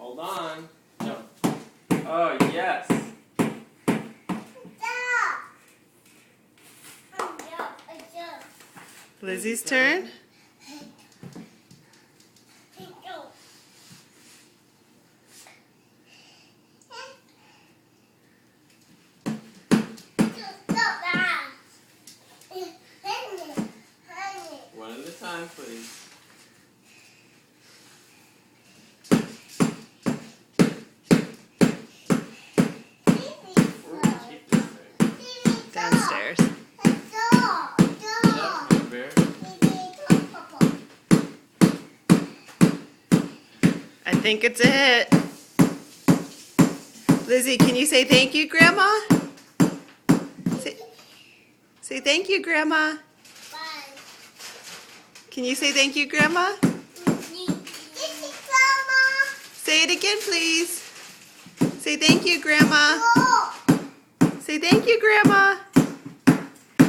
Hold on. No. Oh, yes. Lizzie's turn. One at a time, please. Where did you keep this thing? Downstairs. Yep, Bear. I think it's a hit. Lizzie, can you say thank you, Grandma? Say thank you, Grandma. Can you say thank you, Grandma? Say it again, please. Say thank you, Grandma. Say thank you, Grandma.